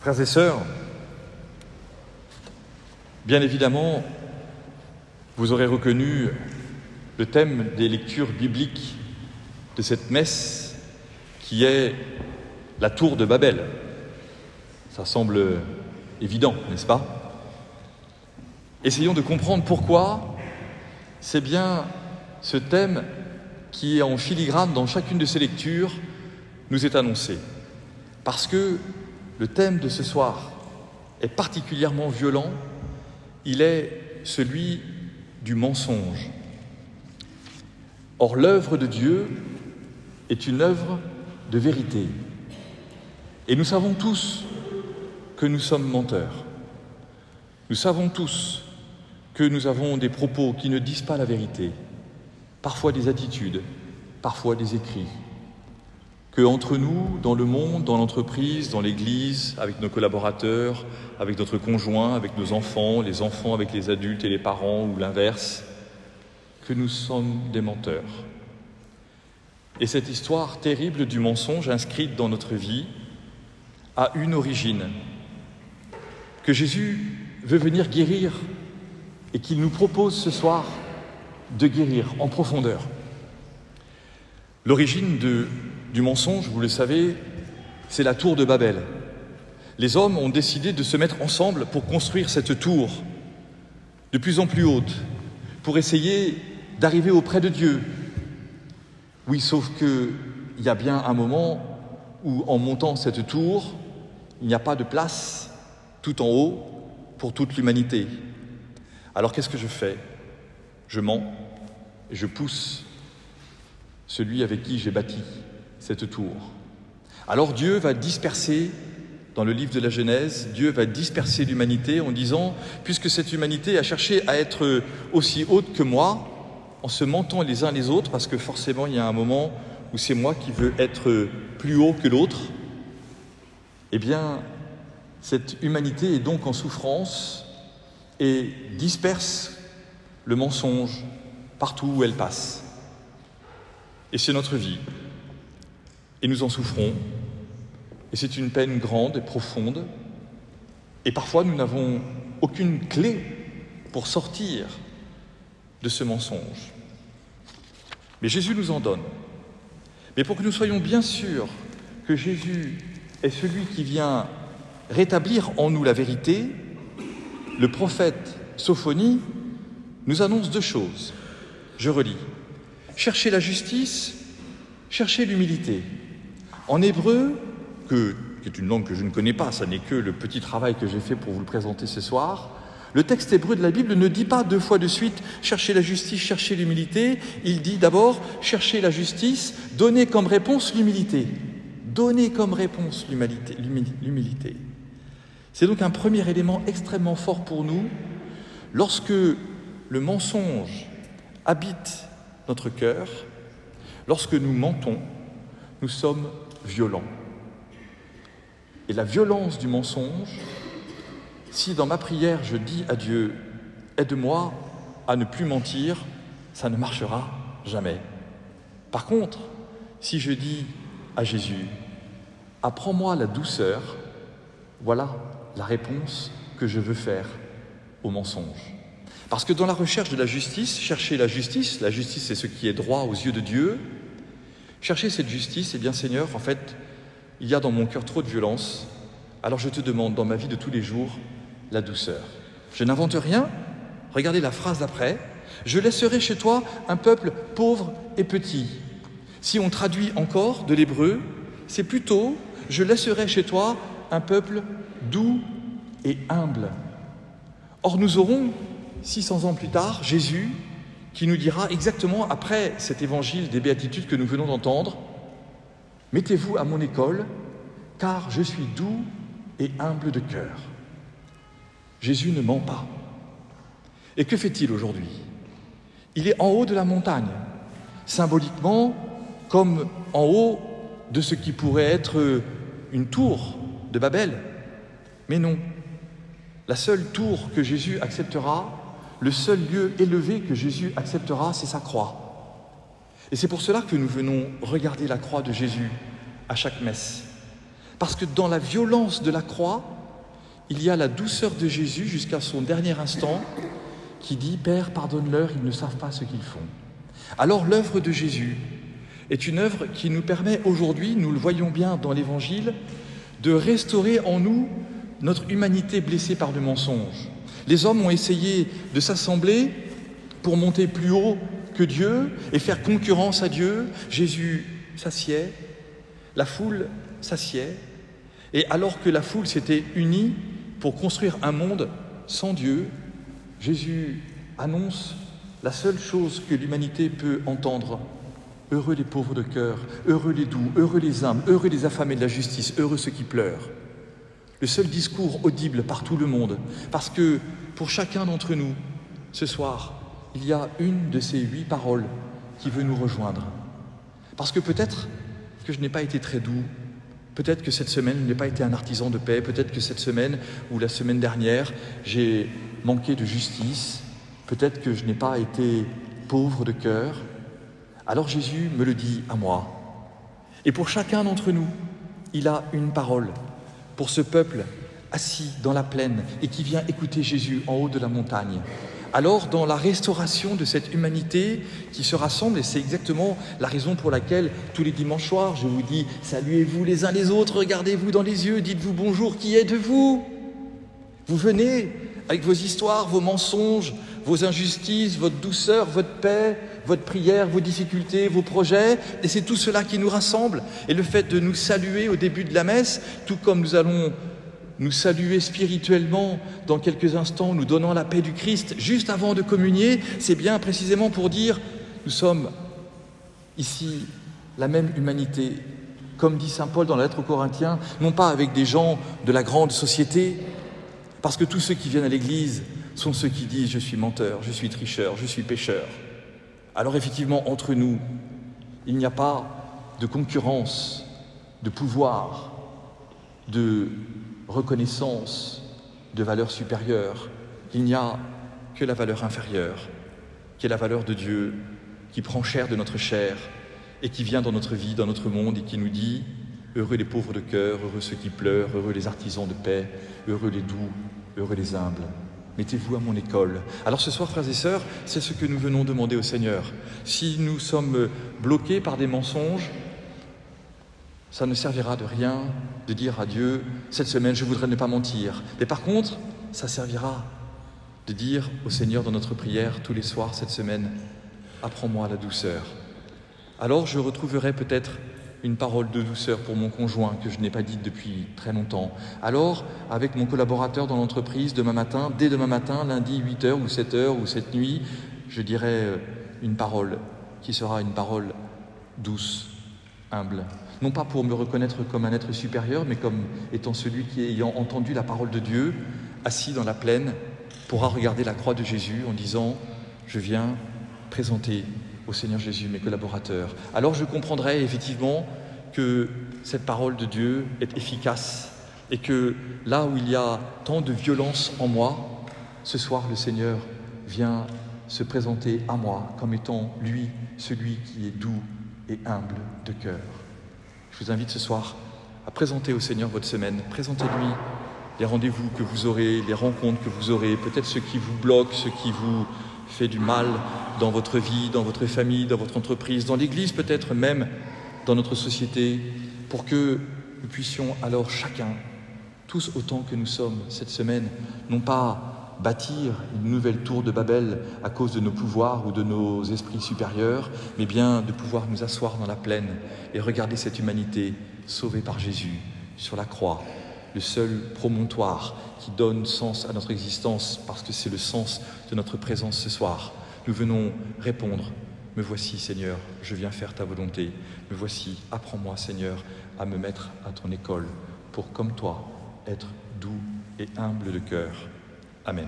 Frères et sœurs, bien évidemment, vous aurez reconnu le thème des lectures bibliques de cette messe qui est la tour de Babel. Ça semble évident, n'est-ce pas? Essayons de comprendre pourquoi c'est bien ce thème qui est en filigrane dans chacune de ces lectures nous est annoncé. Parce que le thème de ce soir est particulièrement violent, il est celui du mensonge. Or, l'œuvre de Dieu est une œuvre de vérité. Et nous savons tous que nous sommes menteurs. Nous savons tous que nous avons des propos qui ne disent pas la vérité, parfois des attitudes, parfois des écrits. Que entre nous, dans le monde, dans l'entreprise, dans l'Église, avec nos collaborateurs, avec notre conjoint, avec nos enfants, les enfants avec les adultes et les parents ou l'inverse, que nous sommes des menteurs. Et cette histoire terrible du mensonge inscrite dans notre vie a une origine, que Jésus veut venir guérir et qu'il nous propose ce soir de guérir en profondeur. L'origine du mensonge, vous le savez, c'est la tour de Babel. Les hommes ont décidé de se mettre ensemble pour construire cette tour de plus en plus haute, pour essayer d'arriver auprès de Dieu. Oui, sauf qu'il y a bien un moment où, en montant cette tour, il n'y a pas de place tout en haut pour toute l'humanité. Alors qu'est-ce que je fais? Je mens et je pousse celui avec qui j'ai bâti cette tour. Alors Dieu va disperser, dans le livre de la Genèse, Dieu va disperser l'humanité en disant, puisque cette humanité a cherché à être aussi haute que moi, en se mentant les uns les autres, parce que forcément il y a un moment où c'est moi qui veux être plus haut que l'autre, eh bien cette humanité est donc en souffrance et disperse le mensonge partout où elle passe. Et c'est notre vie. Et nous en souffrons. Et c'est une peine grande et profonde. Et parfois, nous n'avons aucune clé pour sortir de ce mensonge. Mais Jésus nous en donne. Mais pour que nous soyons bien sûrs que Jésus est celui qui vient rétablir en nous la vérité, le prophète Sophonie nous annonce deux choses. Je relis. Cherchez la justice, cherchez l'humilité. En hébreu, qui est une langue que je ne connais pas, ça n'est que le petit travail que j'ai fait pour vous le présenter ce soir, le texte hébreu de la Bible ne dit pas deux fois de suite « cherchez la justice, cherchez l'humilité », il dit d'abord « cherchez la justice, donnez comme réponse l'humilité ». Donnez comme réponse l'humilité. C'est donc un premier élément extrêmement fort pour nous. Lorsque le mensonge habite notre cœur, lorsque nous mentons, nous sommes violents. Et la violence du mensonge, si dans ma prière je dis à Dieu « aide-moi à ne plus mentir », ça ne marchera jamais. Par contre, si je dis à Jésus « apprends-moi la douceur », voilà la réponse que je veux faire au mensonge. Parce que dans la recherche de la justice, chercher la justice c'est ce qui est droit aux yeux de Dieu, chercher cette justice, eh bien Seigneur, en fait, il y a dans mon cœur trop de violence, alors je te demande dans ma vie de tous les jours la douceur. Je n'invente rien, regardez la phrase d'après, je laisserai chez toi un peuple pauvre et petit. Si on traduit encore de l'hébreu, c'est plutôt je laisserai chez toi un peuple doux et humble. Or nous aurons, 600 ans plus tard, Jésus qui nous dira exactement après cet évangile des béatitudes que nous venons d'entendre « Mettez-vous à mon école, car je suis doux et humble de cœur. » Jésus ne ment pas. Et que fait-il aujourd'hui? Il est en haut de la montagne, symboliquement comme en haut de ce qui pourrait être une tour de Babel. Mais non, la seule tour que Jésus acceptera, le seul lieu élevé que Jésus acceptera, c'est sa croix. Et c'est pour cela que nous venons regarder la croix de Jésus à chaque messe. Parce que dans la violence de la croix, il y a la douceur de Jésus jusqu'à son dernier instant qui dit « Père, pardonne-leur, ils ne savent pas ce qu'ils font ». Alors l'œuvre de Jésus est une œuvre qui nous permet aujourd'hui, nous le voyons bien dans l'Évangile, de restaurer en nous notre humanité blessée par le mensonge. Les hommes ont essayé de s'assembler pour monter plus haut que Dieu et faire concurrence à Dieu. Jésus s'assied, la foule s'assied, et alors que la foule s'était unie pour construire un monde sans Dieu, Jésus annonce la seule chose que l'humanité peut entendre. Heureux les pauvres de cœur, heureux les doux, heureux les humbles, heureux les affamés de la justice, heureux ceux qui pleurent. Le seul discours audible par tout le monde, parce que pour chacun d'entre nous, ce soir, il y a une de ces 8 paroles qui veut nous rejoindre. Parce que peut-être que je n'ai pas été très doux, peut-être que cette semaine, je n'ai pas été un artisan de paix, peut-être que cette semaine ou la semaine dernière, j'ai manqué de justice, peut-être que je n'ai pas été pauvre de cœur. Alors Jésus me le dit à moi. Et pour chacun d'entre nous, il a une parole. Pour ce peuple assis dans la plaine et qui vient écouter Jésus en haut de la montagne. Alors, dans la restauration de cette humanité qui se rassemble, et c'est exactement la raison pour laquelle tous les dimanches soirs, je vous dis « Saluez-vous les uns les autres, regardez-vous dans les yeux, dites-vous bonjour, qui êtes-vous » Vous venez avec vos histoires, vos mensonges, vos injustices, votre douceur, votre paix, votre prière, vos difficultés, vos projets, et c'est tout cela qui nous rassemble. Et le fait de nous saluer au début de la messe, tout comme nous allons nous saluer spirituellement dans quelques instants, nous donnant la paix du Christ juste avant de communier, c'est bien précisément pour dire nous sommes ici la même humanité, comme dit saint Paul dans la lettre aux Corinthiens, non pas avec des gens de la grande société, parce que tous ceux qui viennent à l'église sont ceux qui disent « je suis menteur, je suis tricheur, je suis pécheur ». Alors effectivement, entre nous, il n'y a pas de concurrence, de pouvoir, de reconnaissance, de valeur supérieure. Il n'y a que la valeur inférieure, qui est la valeur de Dieu, qui prend chair de notre chair et qui vient dans notre vie, dans notre monde et qui nous dit « Heureux les pauvres de cœur, heureux ceux qui pleurent, heureux les artisans de paix, heureux les doux, heureux les humbles. Mettez-vous à mon école. » Alors ce soir, frères et sœurs, c'est ce que nous venons demander au Seigneur. Si nous sommes bloqués par des mensonges, ça ne servira de rien de dire à Dieu « Cette semaine, je voudrais ne pas mentir. » Mais par contre, ça servira de dire au Seigneur dans notre prière tous les soirs cette semaine « Apprends-moi la douceur. » Alors je retrouverai peut-être une parole de douceur pour mon conjoint que je n'ai pas dite depuis très longtemps. Alors, avec mon collaborateur dans l'entreprise, dès demain matin, lundi 8h ou 7h ou cette nuit, je dirai une parole qui sera une parole douce, humble. Non pas pour me reconnaître comme un être supérieur, mais comme étant celui qui, ayant entendu la parole de Dieu, assis dans la plaine, pourra regarder la croix de Jésus en disant « Je viens présenter au Seigneur Jésus mes collaborateurs ». Alors je comprendrai effectivement que cette parole de Dieu est efficace et que là où il y a tant de violence en moi, ce soir le Seigneur vient se présenter à moi comme étant lui, celui qui est doux et humble de cœur. Je vous invite ce soir à présenter au Seigneur votre semaine. Présentez-lui les rendez-vous que vous aurez, les rencontres que vous aurez, peut-être ce qui vous bloque, ce qui vous fait du mal dans votre vie, dans votre famille, dans votre entreprise, dans l'Église peut-être même, dans notre société, pour que nous puissions alors chacun, tous autant que nous sommes cette semaine, non pas bâtir une nouvelle tour de Babel à cause de nos pouvoirs ou de nos esprits supérieurs, mais bien de pouvoir nous asseoir dans la plaine et regarder cette humanité sauvée par Jésus sur la croix, le seul promontoire qui donne sens à notre existence parce que c'est le sens de notre présence ce soir. Nous venons répondre « Me voici, Seigneur, je viens faire ta volonté. Me voici, apprends-moi, Seigneur, à me mettre à ton école pour, comme toi, être doux et humble de cœur. » Amen.